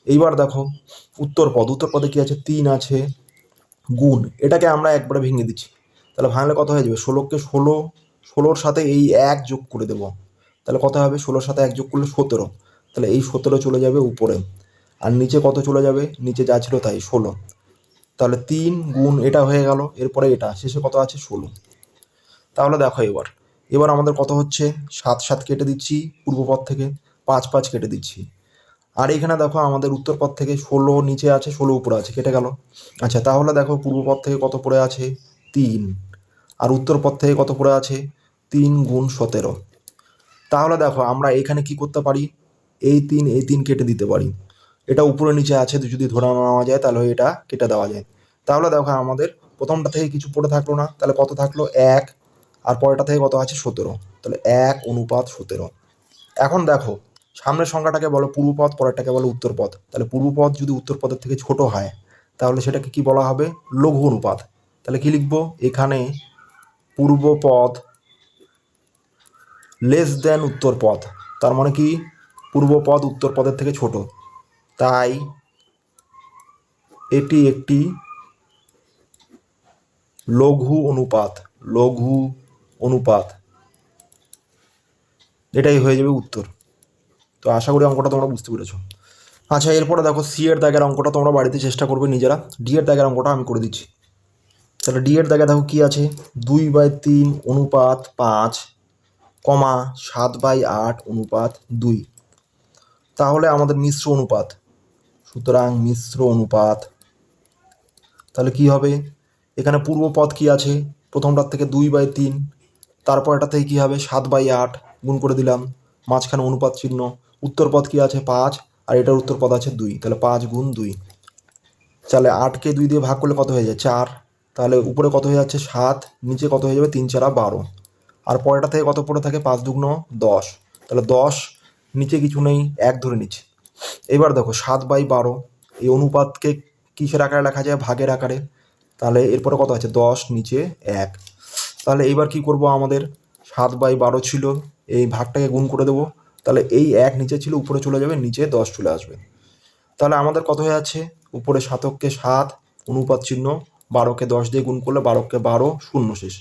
Speaker 1: এইবার দেখো উত্তরপদ, উত্তরপদে কি আছে 3 আছে, গুণ এটাকে আমরা একবারে ভেঙে দিচ্ছি, তাহলে ভাঙলে কত হয়ে যাবে, 16কে 16, সাথে এই 1 যোগ করে দেবো, তাহলে কত হবে 16-র সাথে 1 যোগ করলে 17, তাহলে এই 17 চলে যাবে উপরে, আর নিচে কত চলে যাবে, নিচে যা ছিল তাই 16, তাহলে 3 গুণ এটা হয়ে গেল, এরপরে এটা শেষে কত আছে 16। তাহলে দেখো এবার আমাদের কত হচ্ছে, 7 7 কেটে দিচ্ছি পূর্বপদ থেকে, 5 5 কেটে দিচ্ছি। আর এখানে দেখো আমাদের উত্তর পথ থেকে 16 নিচে আছে, 16 উপরে আছে, কেটে গেল। আচ্ছা, তাহলে দেখো পূর্বপথ থেকে কত পড়ে আছে, 3, আর উত্তর পথ থেকে কত পড়ে আছে, 3 গুণ 17। তাহলে দেখো আমরা এখানে কি করতে পারি, এই 3 কেটে দিতে পারি। এটা উপরে নিচে আছে, যদি ধরে নেওয়া যায় তাহলে এটা কেটে দেওয়া যায়। তাহলে দেখো আমাদের প্রথমটা থেকে কিছু পড়ে থাকলো না, তাহলে কত থাকলো, 1, আর পরেরটা থেকে কত আছে, 17, তাহলে 1:17। এখন দেখো সামনের সংখ্যাটাকে বলো পূর্বপদ, পরেরটাকে বলো উত্তরপদ। তাহলে পূর্বপদ যদি উত্তরপদের থেকে ছোট হয় তাহলে সেটাকে কি বলা হবে, লঘু অনুপাত। তাহলে কি লিখবো, এখানে পূর্বপদ লেস দেন উত্তরপদ, তার মানে কি পূর্বপদ উত্তরপদের থেকে ছোট, তাই এটি একটি লঘু অনুপাত। লঘু অনুপাত, এটাই হয়ে যাবে উত্তর। তো আশা করি অঙ্কটা তোমরা বুঝতে পেরেছো। আচ্ছা, এরপরে দেখো সি এর দাগের অঙ্কটা তোমরা বাড়িতে চেষ্টা করবে নিজেরা। ডি এর দাগের অঙ্কটা আমি করে দিচ্ছি। তাহলে ডি এর দাগে দেখো কি আছে, 2/3 অনুপাত 5, 7/8 অনুপাত 2। তাহলে আমাদের মিশ্র অনুপাত, সুতরাং মিশ্র অনুপাত। তাহলে কি হবে, এখানে পূর্বপদ কি আছে, প্রথমটার থেকে 2/3, তারপর এটা থেকে কি হবে 7/8 গুণ করে দিলাম, মাঝখানে অনুপাত চিহ্ন। উত্তরপদ কি আছে 5, আর এটার উত্তরপদ আছে 2, তাহলে 5 গুণ 2। তাহলে 8কে 2 দিয়ে ভাগ করলে কত হয়ে যায়, 4। তাহলে উপরে কত হয়ে যাচ্ছে 7, নিচে কত হয়ে যাবে 3 4 12, আর পরেরটা থেকে কত পড়ে থাকে 5 2 10। তাহলে 10, নিচে কিছু নেই, 1 ধরে নিচ্ছি। এবার দেখো 7/12, এই অনুপাতকে কিসের আকারে লেখা যায়, ভাগের আকারে। তাহলে এরপরে কত আছে 10, নিচে 1। তাহলে এইবার কি করব, আমাদের 7/12 ছিল, এই ভাগটাকে গুণ করে দেবো। তাহলে এই 1 নিচে ছিল, উপরে চলে যাবে, নিচে 10 চলে আসবে। তাহলে আমাদের কত হয়ে যাচ্ছে, উপরে 7কে 7, অনুপাত চিহ্ন, 12কে 10 দিয়ে গুণ করলে 12কে 12, শূন্য শেষ।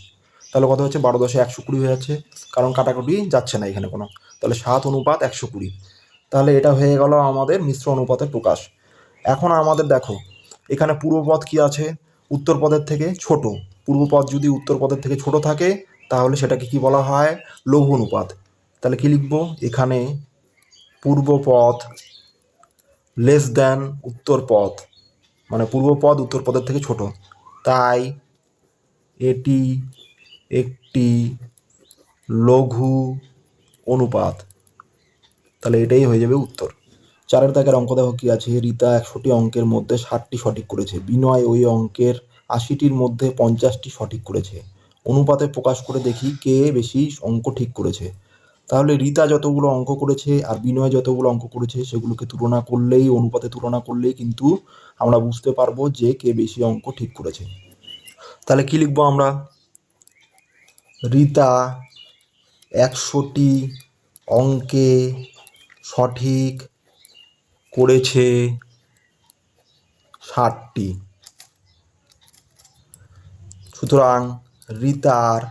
Speaker 1: তাহলে কত হচ্ছে, 12 10 120 হয়ে যাচ্ছে, কারণ কাটাকুটি যাচ্ছে না এখানে কোনো। তাহলে 7:120। তাহলে এটা হয়ে গেল আমাদের মিশ্র অনুপাতের প্রকাশ। এখন আমাদের দেখো এখানে পূর্বপদ কি আছে, উত্তরপদের থেকে ছোট। পূর্বপদ যদি উত্তরপদের থেকে ছোট থাকে তাহলে সেটাকে কি বলা হয়, লঘু অনুপাত। তাহলে কি লিখবো, এখানে পূর্বপদ লেস দ্যান উত্তরপদ, মানে পূর্বপদ উত্তরপদের থেকে ছোট, তাই এটি একটি লঘু অনুপাত। তাহলে এটাই হয়ে যাবে উত্তর। 4 দাগের অঙ্ক দেখো কি আছে, রীতা 100টি অঙ্কের মধ্যে 60টি সঠিক করেছে, বিনয় ওই অঙ্কের 80টির মধ্যে 50টি সঠিক করেছে। অনুপাতে প্রকাশ করে দেখি কে বেশি অঙ্ক ঠিক করেছে। তাহলে রীতা যতগুলো অঙ্ক করেছে আর বিনয় যতগুলো অঙ্ক করেছে সেগুলোকে তুলনা করলেই, অনুপাতে তুলনা করলেই কিন্তু আমরা বুঝতে পারবো যে কে বেশি অঙ্ক ঠিক করেছে। তাহলে কি লিখবো আমরা, রীতা 100টি অঙ্কে সঠিক করেছে 60টি। সুতরাং রীতার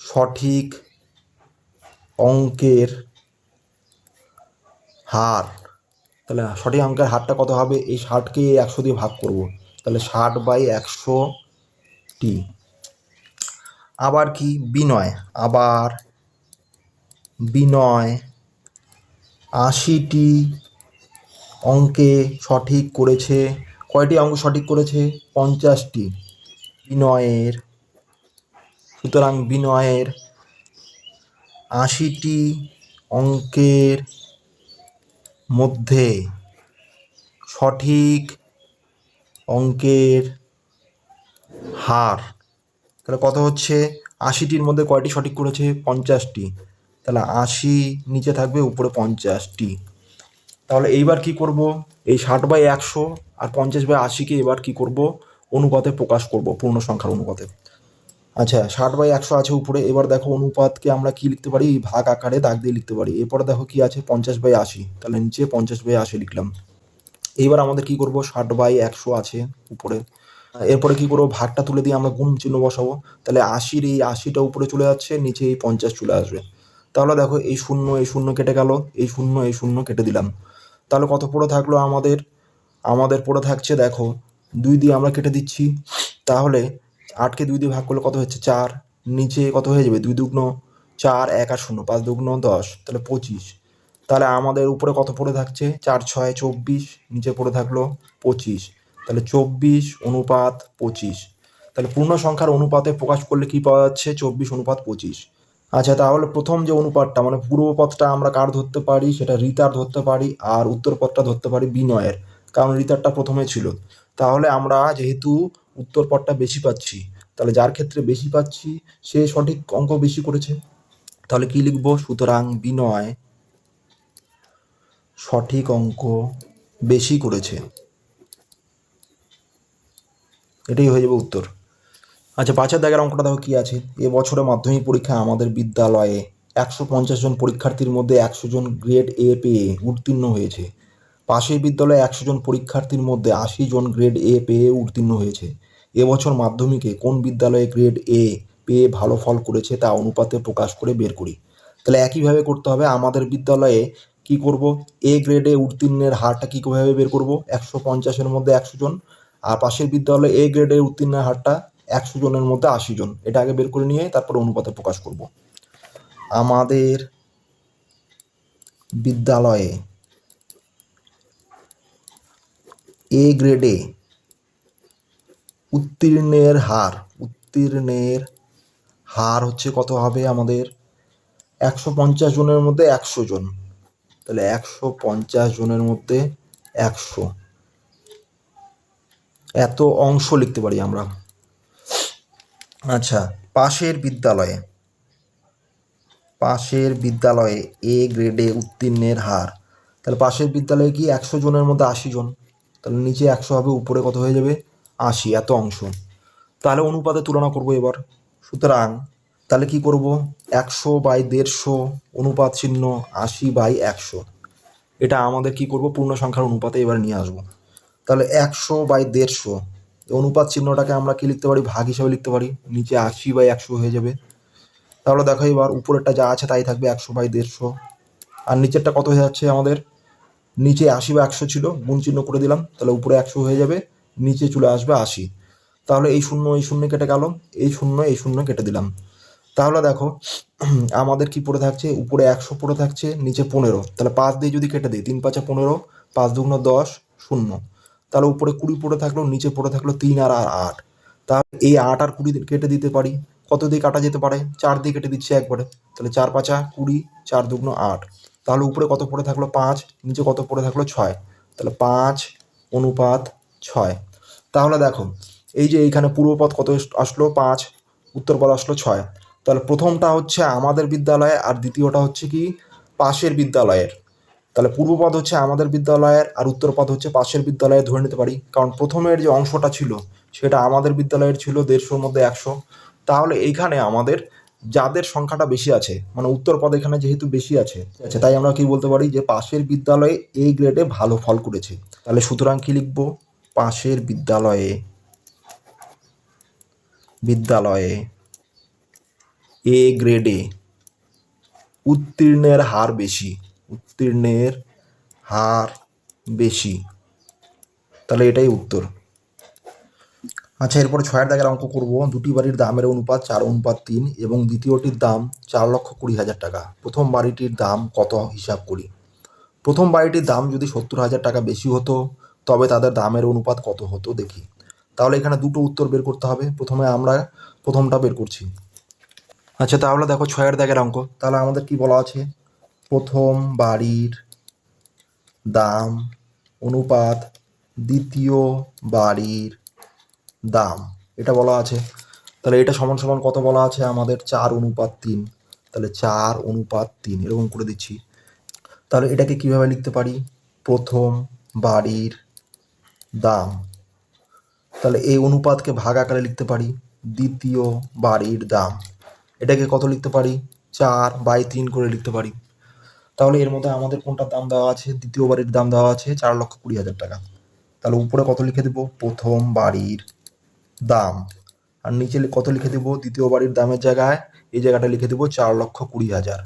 Speaker 1: সঠিক অঙ্কের হার, তাহলে সঠিক অঙ্কের হারটা কত হবে, এই 60কে 100 দিয়ে ভাগ করব, তাহলে 60/100টি। আবার কি বিনয়, আবার বিনয় 80টি অঙ্কে সঠিক করেছে, কয়টি অঙ্ক সঠিক করেছে, 50টি। বিনয়ের, সুতরাং বিনয়ের 80টি অঙ্কের মধ্যে সঠিক অঙ্কের হার, তাহলে কত হচ্ছে, 80টির মধ্যে কয়টি সঠিক করেছে, 50টি। তাহলে 80 নিচে থাকবে, উপরে 50টি। তাহলে এইবার কি করব, এই 60/100 আর 50/80কে এবার কি করব, অনুপাতে প্রকাশ করব, পূর্ণ সংখ্যার অনুপাতে। আচ্ছা, 60/100 আছে উপরে, এবার দেখো অনুপাতকে আমরা কি লিখতে পারি, ভাগ আকারে দাগ দিয়ে লিখতে পারি। এরপরে দেখো কি আছে 50/80, তাহলে নিচে 50/80 লিখলাম। এইবার আমাদের কি করব, 60/100 আছে উপরে, এরপরে কি করবো, ভাগটা তুলে দিয়ে আমরা গুণ চিহ্ন বসাবো। তাহলে 80-র এই 80টা উপরে চলে যাচ্ছে, নিচে এই 50 চলে আসবে। তাহলে দেখো এই শূন্য কেটে গেল, এই শূন্য কেটে দিলাম। তাহলে কত পড়ে থাকলো আমাদের, আমাদের পড়ে থাকছে দেখো 2 দিয়ে আমরা কেটে দিচ্ছি। তাহলে 8কে 2 দিয়ে ভাগ করলে কত হচ্ছে, 4। নিচে কত হয়ে যাবে 2 দুগুণ 4, 1 আর 0, 5 দুগুণ 10, তাহলে 25। তাহলে আমাদের উপরে কত পড়ে থাকছে 4 6 24, নিচে পড়ে থাকলো 25, তাহলে 24:25। তাহলে পূর্ণ সংখ্যার অনুপাতে প্রকাশ করলে কি পাওয়া যাচ্ছে 24:25। আচ্ছা, তাহলে প্রথম যে অনুপাতটা মানে পূর্ব পদটা আমরা কার ধরতে পারি, সেটা রিতার ধরতে পারি, আর উত্তর পদটা ধরতে পারি বিনয়ের, কারণ রিতারটা প্রথমে ছিল। তাহলে আমরা যেহেতু উত্তর পদটা বেশি পাচ্ছি, তাহলে যার ক্ষেত্রে বেশি পাচ্ছি সে সঠিক অঙ্ক বেশি করেছে। তাহলে কি লিখবো, সুতরাং বিনয় সঠিক অঙ্ক বেশি করেছে, এটাই হয়ে যাবে উত্তর। আচ্ছা, 5 দাগের অঙ্কটা দেখো কি আছে। এবছরে মাধ্যমিক পরীক্ষায় আমাদের বিদ্যালয়ে 150 জন পরীক্ষার্থীর মধ্যে 100 জন গ্রেড এ পেয়ে উত্তীর্ণ হয়েছে। পাশের বিদ্যালয়ে 100 জন পরীক্ষার্থীর মধ্যে 80 জন গ্রেড এ পেয়ে উত্তীর্ণ হয়েছে। এবছর মাধ্যমিকে কোন বিদ্যালয়ে গ্রেড এ পেয়ে ভালো ফল করেছে তা অনুপাতে প্রকাশ করে বের করি। তাহলে একইভাবে করতে হবে। আমাদের বিদ্যালয়ে কি করব, এ গ্রেডে উত্তীর্ণের হারটা কীভাবে বের করব, 150-এর মধ্যে 100 জন, আর পাশের বিদ্যালয়ে এ গ্রেডে উত্তীর্ণের হারটা 100 জনের মধ্যে 80 জন। এটা আগে বের করে নিয়ে তারপর অনুপাতে প্রকাশ করব। আমাদের বিদ্যালয়ে এ গ্রেডে উত্তীর্ণের হার হচ্ছে কত হবে আমাদের 150 জনের মধ্যে 100 জন, তাহলে 150 জনের মধ্যে 100, এত অংশ লিখতে পারি আমরা। আচ্ছা, পাশের বিদ্যালয়ে এ গ্রেডে উত্তীর্ণের হার, তাহলে পাশের বিদ্যালয়ে কি 100 জনের মধ্যে 80 জন, তাহলে নিচে 100 হবে, উপরে কত হয়ে যাবে 80, এত অংশ। তাহলে অনুপাতে তুলনা করব এবার। সুতরাং তাহলে কি করব, 100/150 অনুপাত চিহ্ন 80/100, এটা আমাদের কি করব পূর্ণ সংখ্যার অনুপাতে এবার নিয়ে আসব। তাহলে 100/150 অনুপাত চিহ্নটাকে আমরা কি লিখতে পারি, ভাগ হিসাবে লিখতে পারি, নিচে 80/100 হয়ে যাবে। তাহলে দেখো এবার উপরেরটা যা আছে তাই থাকবে 100/150, আর নিচেরটা কত হয়ে যাচ্ছে আমাদের, নিচে 80/100 ছিল, গুণ চিহ্ন করে দিলাম, তাহলে উপরে 100 হয়ে যাবে, নিচে চলে আসবে 80। তাহলে এই শূন্য কেটে গেল, এই শূন্য কেটে দিলাম। তাহলে দেখো আমাদের কি পড়ে থাকছে, উপরে 100 পড়ে থাকছে, নিচে 15, তাহলে 5 দিয়ে যদি কেটে দিই 3 5 15, 5 দুগুণ 10, 0, তাহলে উপরে 20 পড়ে থাকলো, নিচে পড়ে থাকলো 3 আর 8। তাহলে এই 8 আর 20 কেটে দিতে পারি, কত দিয়ে কাটা যেতে পারে, 4 দিয়ে কেটে দিচ্ছি একবারে, তাহলে 4 5 20, 4 দুগুণ 8, তাহলে উপরে কত পড়ে থাকলো 5, নিচে কত পড়ে থাকলো 6, তাহলে 5:6। তাহলে দেখো এই যে এইখানে পূর্বপদ কত আসলো 5, উত্তরপদ আসলো 6, তাহলে প্রথমটা হচ্ছে আমাদের বিদ্যালয়ে আর দ্বিতীয়টা হচ্ছে কি পাশের বিদ্যালয়ের। তাহলে পূর্বপদ হচ্ছে আমাদের বিদ্যালয়ের আর উত্তরপদ হচ্ছে পাশের বিদ্যালয়ে ধরে নিতে পারি, কারণ প্রথমের যে অংশটা ছিল সেটা আমাদের বিদ্যালয়ের ছিল 150-র মধ্যে 100। তাহলে এইখানে আমাদের যাদের সংখ্যাটা বেশি আছে মানে উত্তরপদ এখানে যেহেতু বেশি আছে, তাই আমরা কি বলতে পারি যে পাশের বিদ্যালয়ে এই গ্রেডে ভালো ফল করেছে। তাহলে সুতরাং কি লিখবো, পাশের বিদ্যালয়ে এ গ্রেডে উত্তীর্ণের হার বেশি, তাহলে এটাই উত্তর। আচ্ছা, এরপর 6 দাগের অঙ্ক করব। দুটি বাড়ির দামের অনুপাত 4:3 এবং দ্বিতীয়টির দাম 4,20,000 টাকা। প্রথম বাড়িটির দাম কত হিসাব করি। প্রথম বাড়িটির দাম যদি 70,000 টাকা বেশি হতো তবে তাদের দামের অনুপাত কত হতো দেখি। তাহলে এখানে দুটো উত্তর বের করতে হবে, প্রথমে আমরা প্রথমটা বের করছি। আচ্ছা, তাহলে দেখো 6 দাগের অঙ্ক। তাহলে আমাদের কি বলা আছে, প্রথম বাড়ির দাম অনুপাত দ্বিতীয় বাড়ির দাম, এটা বলা আছে। তাহলে এটা সমান সমান কত বলা আছে আমাদের 4:3, তাহলে 4:3 এরকম করে দিচ্ছি। তাহলে এটাকে কিভাবে লিখতে পারি, প্রথম বাড়ির দাম, তাহলে এই অনুপাতকে ভাগ আকারে লিখতে পারি দ্বিতীয় বাড়ির দাম, এটাকে কত লিখতে পারি 4/3 করে লিখতে পারি। তাহলে এর মধ্যে আমাদের কোনটার দাম দেওয়া আছে, দ্বিতীয় বাড়ির দাম দেওয়া আছে 4,20,000 টাকা। তাহলে উপরে কত লিখে দেবো, প্রথম বাড়ির দাম, আর নিচে কত লিখে দেবো, দ্বিতীয় বাড়ির দামের জায়গায় এই জায়গাটা লিখে দেবো 4,20,000,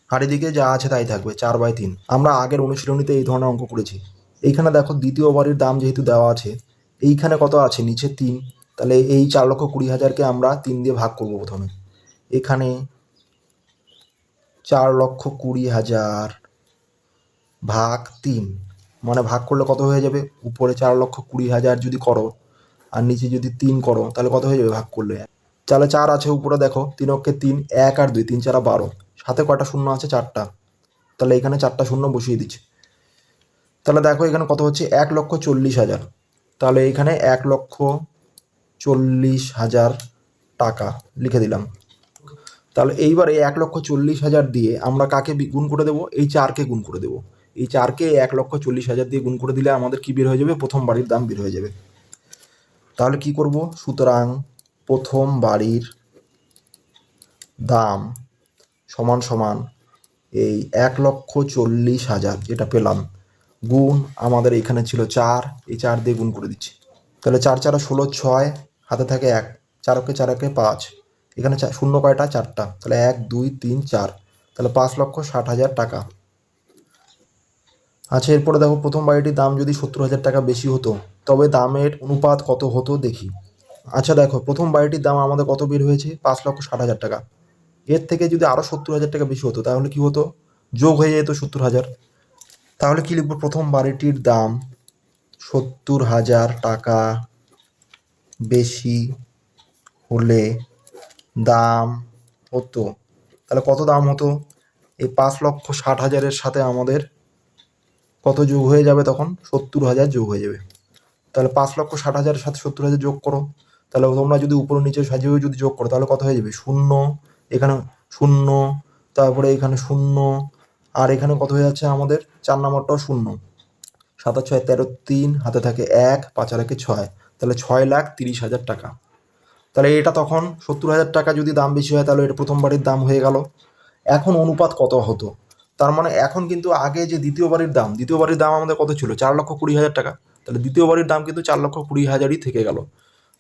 Speaker 1: আর এদিকে যা আছে তাই থাকবে 4/3। আমরা আগের অনুশীলনীতে এই ধরনের অঙ্ক করেছি। এইখানে দেখো দ্বিতীয় বাড়ির দাম যেহেতু দেওয়া আছে, এইখানে কত আছে নিচে 3, তাহলে এই 4,20,000কে আমরা 3 দিয়ে ভাগ করব প্রথমে। এখানে 4,20,000 ভাগ 3, মানে ভাগ করলে কত হয়ে যাবে? উপরে 4,20,000 যদি করো আর নিচে যদি 3 করো তাহলে কত হয়ে যাবে ভাগ করলে? তাহলে 4 আছে উপরে, দেখো 3 অক্ষে 3, 1 আর 2, 3 4 12, সাথে কয়টা শূন্য আছে? 4টা। তাহলে এখানে 4টা শূন্য বসিয়ে দিচ্ছি। তাহলে দেখো এখানে কত হচ্ছে? 1,40,000। তাহলে এখানে 1,40,000 টাকা লিখে দিলাম। তাহলে এইবার এই 1,40,000 দিয়ে আমরা কাকে গুণ করে দেবো? এই 4কে গুণ করে দেবো। এই 4কে 1,40,000 দিয়ে গুণ করে দিলে আমাদের কি বের হয়ে যাবে? প্রথম বাড়ির দাম বের হয়ে যাবে। তাহলে কি করব? সুতরাং প্রথম বাড়ির দাম সমান সমান এই 1,40,000 যেটা পেলাম, গুণ আমাদের এখানে ছিল 4, এই 4 দিয়ে গুণ করে দিচ্ছি। তাহলে 4 4 16, 6, হাতে থাকে 1, 4 অক্ষে 4 একে 5, এখানে শূন্য কয়টা? 4টা। তাহলে 1 2 3 4, তাহলে 5,60,000 টাকা। আচ্ছা, এরপরে দেখো প্রথম বাড়িটির দাম যদি 70,000 টাকা বেশি হতো তবে দামের অনুপাত কত হতো দেখি। আচ্ছা দেখো, প্রথম বাড়িটির দাম আমাদের কত বের হয়েছে? 5,60,000 টাকা। এর থেকে যদি আরও 70,000 টাকা বেশি হতো তাহলে কি হতো? যোগ হয়ে যেত 70,000। তাহলে কি লিখবো? প্রথম বাড়িটির দাম 70,000 টাকা বেশি হলে দাম হতো। তাহলে কত দাম হতো? এই 5,60,000-এর সাথে আমাদের কত যোগ হয়ে যাবে তখন? 70,000 যোগ হয়ে যাবে। তাহলে 5,60,000-এর সাথে 70,000 যোগ করো। তাহলে তোমরা যদি উপর নিচে সাজিয়ে যদি যোগ করো তাহলে কত হয়ে যাবে? 0, এখানে 0, তারপরে এখানে 0, আর এখানে কত হয়ে যাচ্ছে আমাদের? 4 নম্বরটাও 0। 7 আর 6 13, 3, হাতে থাকে 1, 5 আর 1 6, তাহলে 6,30,000 টাকা। তাহলে এটা তখন 70,000 টাকা যদি দাম বেশি হয় তাহলে এটা প্রথম বাড়ির দাম হয়ে গেল। এখন অনুপাত কত হতো? তার মানে এখন কিন্তু আগে যে দ্বিতীয় বাড়ির দাম আমাদের কত ছিল? 4,20,000 টাকা। তাহলে দ্বিতীয় বাড়ির দাম কিন্তু 4,20,000-ই থেকে গেল।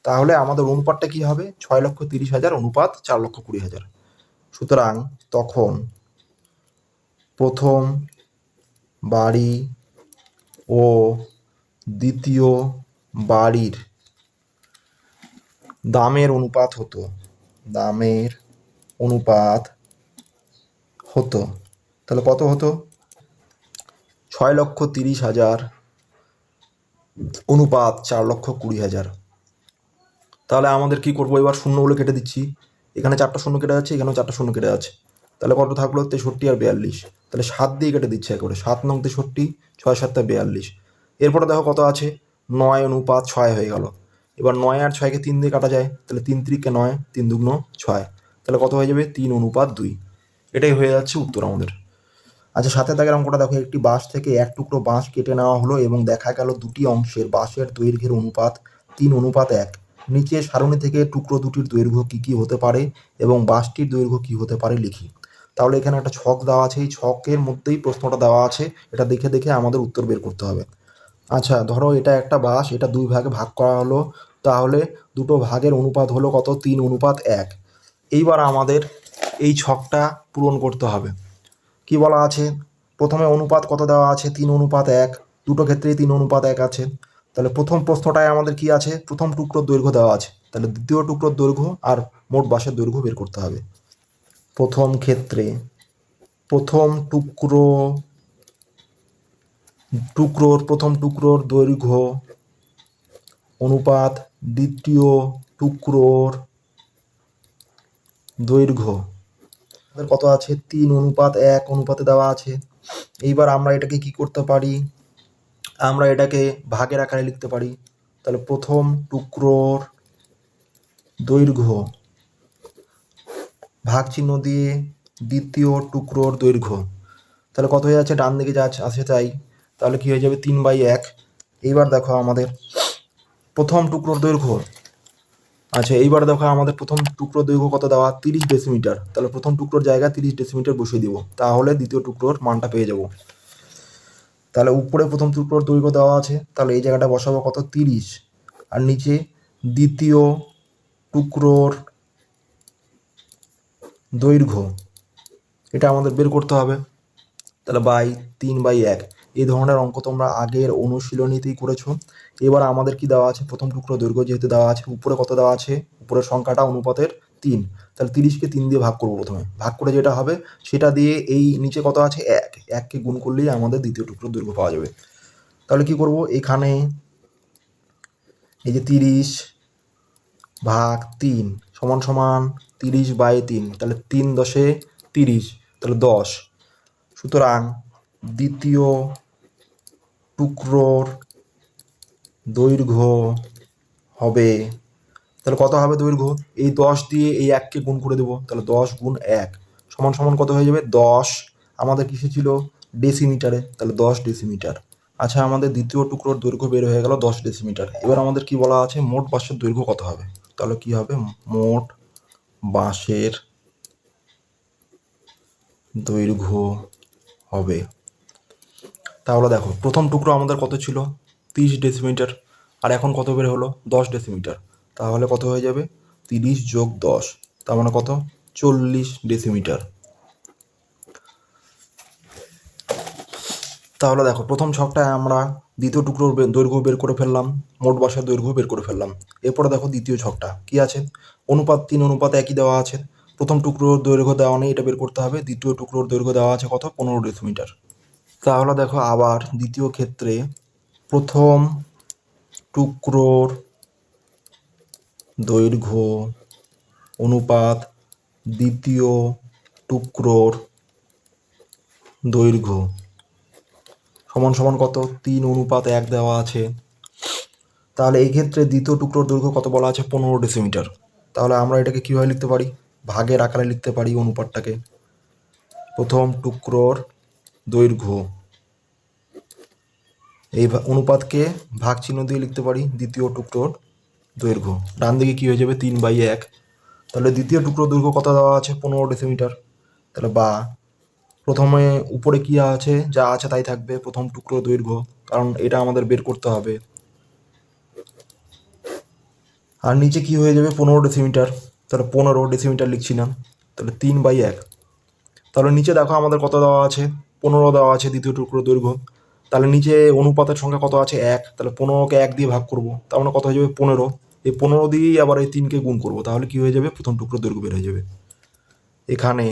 Speaker 1: তাহলে আমাদের অনুপাতটা কি হবে? 6,30,000 অনুপাত 4,20,000। সুতরাং তখন প্রথম বাড়ি ও দ্বিতীয় বাড়ির দামের অনুপাত হতো। তাহলে কত হতো? 6,30,000 অনুপাত 4,20,000। তাহলে আমাদের কি করবো? এবার শূন্যগুলো কেটে দিচ্ছি। এখানে 4টা শূন্য কেটে যাচ্ছে, এখানেও 4টা শূন্য কেটে যাচ্ছে। তাহলে কত থাকলো? 63 আর 42। তাহলে 7 দিয়ে কেটে দিচ্ছে একেবারে। 7 নং 63, 6 7 42। এরপরে দেখো কত আছে? 9 অনুপাত 6 হয়ে গেল। এবার 9 আর 6কে 3 দিয়ে কাটা যায়। তাহলে 3 3 9, 3 2 6। তাহলে কত হয়ে যাবে? 3 অনুপাত 2। এটাই হয়ে যাচ্ছে উত্তর আমাদের। আচ্ছা, সাথে দাগের অঙ্কটা দেখো। একটি বাঁশ থেকে এক টুকরো বাঁশ কেটে নেওয়া হলো এবং দেখা গেল দুটি অংশের বাঁশের দৈর্ঘ্যের অনুপাত 3:1। নিচে সারণী থেকে টুকরো দুটির দৈর্ঘ্য কি কি হতে পারে এবং বাঁশটির দৈর্ঘ্য কি হতে পারে লিখি। তাহলে এখানে একটা ছক দেওয়া আছে, এই ছকের মধ্যেই প্রশ্নটা দেওয়া আছে, এটা দেখে দেখে আমাদের উত্তর বের করতে হবে। আচ্ছা ধরো এটা একটা বাঁশ, এটা 2 ভাগে ভাগ করা হলো, তাহলে দুটো ভাগের অনুপাত হলো কত? 3:1। এইবার আমাদের এই ছকটা পূরণ করতে হবে। কি বলা আছে? প্রথমে অনুপাত কত দেওয়া আছে? 3:1। দুটো ক্ষেত্রেই 3:1 আছে। তাহলে প্রথম প্রশ্নটায় আমাদের কি আছে? প্রথম টুকরোর দৈর্ঘ্য দেওয়া আছে, তাহলে দ্বিতীয় টুকরোর দৈর্ঘ্য আর মোট বাঁশের দৈর্ঘ্য বের করতে হবে। প্রথম ক্ষেত্রে প্রথম টুকরোর দৈর্ঘ্য অনুপাত দ্বিতীয় টুকরোর দৈর্ঘ্য কত আছে? 3:1 অনুপাতে দেওয়া আছে। এইবার আমরা এটাকে কি করতে পারি? আমরা এটাকে ভাগের আকারে লিখতে পারি। তাহলে প্রথম টুকরোর দৈর্ঘ্য ভাগ চিহ্ন দিয়ে দ্বিতীয় টুকরোর দৈর্ঘ্য, তাহলে কত হয়ে যাচ্ছে? ডান দিকে যা আছে তাই। তাহলে কি হয়ে যাবে? 3/1। এইবার দেখো আমাদের প্রথম টুকরোর দৈর্ঘ্য, আচ্ছা এইবার দেখো আমাদের প্রথম টুকরোর দৈর্ঘ্য কত দেওয়া? 30 ডেসিমিটার। তাহলে প্রথম টুকরোর জায়গায় 30 ডেসিমিটার বসিয়ে দিব, তাহলে দ্বিতীয় টুকরোর মানটা পেয়ে যাব। তাহলে উপরে প্রথম টুকরোর দৈর্ঘ্য দেওয়া আছে, তাহলে এই জায়গাটা বসাবো কত? 30। আর নিচে দ্বিতীয় টুকরোর দৈর্ঘ্য, এটা আমাদের বের করতে হবে। তাহলে 3/1। এই ধরনের অঙ্ক তোমরা আগের অনুশীলনীতেই করেছো। এবার আমাদের কি দেওয়া আছে, প্রথম টুকরো দৈর্ঘ্য যেহেতু দেওয়া আছে, উপরে কত দেওয়া আছে, উপরের সংখ্যাটা অনুপাতের 3, তাহলে 30কে 3 দিয়ে ভাগ করবো। প্রথমে ভাগ করে যেটা হবে সেটা দিয়ে এই নিচে কত আছে 1কে গুণ করলেই আমাদের দ্বিতীয় টুকরোর দৈর্ঘ্য পাওয়া যাবে। তাহলে কি করব, এখানে এই যে 30 ভাগ 3 সমান সমান 30/3, তাহলে 3 10-এ 30, তাহলে 10। সুতরাং দ্বিতীয় টুকরোর দৈর্ঘ্য হবে, তাহলে কত হবে দৈর্ঘ্য, এই 10 দিয়ে এই 1কে গুণ করে দেবো, তাহলে 10 গুণ 1 সমান সমান কত হয়ে যাবে 10। আমাদের কিসে ছিল, ডেসিমিটারে, তাহলে 10 ডেসিমিটার। আচ্ছা, আমাদের দ্বিতীয় টুকরোর দৈর্ঘ্য বের হয়ে গেল 10 ডেসিমিটার। এবার আমাদের কি বলা আছে, মোট বাঁশের দৈর্ঘ্য কত হবে, তাহলে কি হবে, মোট বাঁশের দৈর্ঘ্য হবে। তাহলে দেখো প্রথম টুকরো আমাদের কত ছিল, 30 ডেসিমিটার, আর এখন কত বের হলো 10 ডেসিমিটার। তাহলে কত হয়ে যাবে, 30 যোগ 10, তার মানে কত, 40 ডেসিমিটার। তাহলে দেখো প্রথম ছকটায় আমরা দ্বিতীয় টুকরোর দৈর্ঘ্য বের করে ফেললাম, মোট বাঁশের দৈর্ঘ্য বের করে ফেললাম। এরপরে দেখো দ্বিতীয় ছকটা কি আছে, অনুপাত 3 অনুপাত একই দেওয়া আছে। প্রথম টুকরোর দৈর্ঘ্য দেওয়া নেই, এটা বের করতে হবে। দ্বিতীয় টুকরোর দৈর্ঘ্য দেওয়া আছে কত, 15 ডেসিমিটার। তাহলে দেখো আবার দ্বিতীয় ক্ষেত্রে প্রথম টুকরোর দৈর্ঘ্য অনুপাত দ্বিতীয় টুকরোর দৈর্ঘ্য সমান সমান কত, 3:1 দেওয়া আছে। তাহলে এই ক্ষেত্রে দ্বিতীয় টুকরোর দৈর্ঘ্য কত বলা আছে, 15 ডেসিমিটার। তাহলে আমরা এটাকে কীভাবে লিখতে পারি, ভাগের আকারে লিখতে পারি অনুপাতটাকে। প্রথম টুকরোর দৈর্ঘ্য, এই অনুপাতকে ভাগ চিহ্ন দিয়ে লিখতে পারি দ্বিতীয় টুকরোর দৈর্ঘ্য। ডান দিকে কী হয়ে যাবে, 3/1। তাহলে দ্বিতীয় টুকরোর দৈর্ঘ্য কত দেওয়া আছে, 15 ডেসিমিটার। তাহলে বা প্রথমে উপরে কি আছে, যা আছে তাই থাকবে, প্রথম টুকরোর দৈর্ঘ্য, কারণ এটা আমাদের বের করতে হবে। আর নিচে কি হয়ে যাবে, 15 ডেসিমিটার, তাহলে 15 ডেসিমিটার লিখছি না, তাহলে 3/1। তাহলে নিচে দেখো আমাদের কত দেওয়া আছে, 15 দেওয়া আছে দ্বিতীয় টুকরোর দৈর্ঘ্য। তাহলে নিচে অনুপাতের সংখ্যা কত আছে, 1, তাহলে 15কে 1 দিয়ে ভাগ করবো, তার মানে কত হয়ে যাবে 15। এই 15 দিয়েই আবার এই 3কে গুণ করবো, তাহলে কি হয়ে যাবে, প্রথম টুকরোর দৈর্ঘ্য বের হয়ে যাবে। এখানে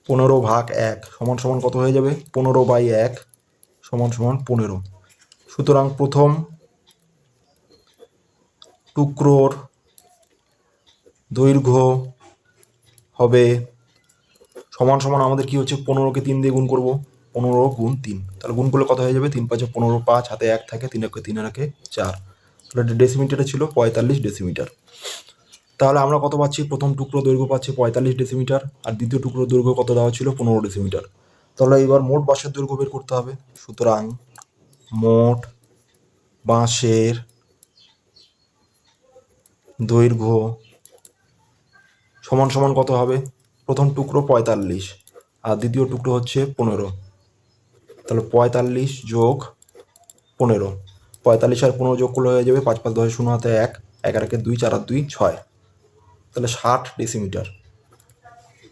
Speaker 1: 15/1 সমান সমান কত হয়ে যাবে, 15/1 সমান সমান 15। সুতরাং প্রথম টুকরোর দৈর্ঘ্য হবে সমান সমান, আমাদের কি হচ্ছে, 15কে 3 দিয়ে গুণ করবো, 15 গুণ 3, তাহলে গুণ করলে কত হয়ে যাবে, 3×5 = 15, 5 হাতে 1 থাকে, 3 4, তাহলে ডেসিমিটারে ছিল 45 ডেসিমিটার। তাহলে আমরা কত পাচ্ছি, প্রথম টুকরো দৈর্ঘ্য পাচ্ছি 45 ডেসিমিটার, আর দ্বিতীয় টুকরোর দৈর্ঘ্য কত দেওয়া ছিল, 15 ডেসিমিটার। তাহলে এবার মোট বাঁশের দৈর্ঘ্য বের করতে হবে। সুতরাং মোট বাঁশের দৈর্ঘ্য সমান সমান কত হবে, প্রথম টুকরো 45 আর দ্বিতীয় টুকরো হচ্ছে 15, তাহলে 45 যোগ 15, 45 আর 15 যোগ করলে হয়ে যাবে 5 5 10 0 হাতে 1, 1 আর 1 2, 4 আর 2 6, তাহলে 60 ডেসিমিটার।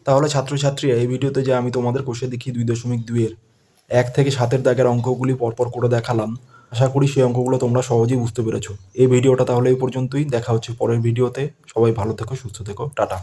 Speaker 1: তাহলে ছাত্রছাত্রীরা, এই ভিডিওতে যে আমি তোমাদের কষে দেখি 2.2-এর 1 থেকে 7-এর দাগের অঙ্কগুলি পরপর করে দেখালাম, আশা করি সেই অঙ্কগুলো তোমরা সহজেই বুঝতে পেরেছো। এই ভিডিওটা তাহলে এই পর্যন্তই, দেখা হচ্ছে পরের ভিডিওতে। সবাই ভালো থেকো, সুস্থ থেকো, টাটা।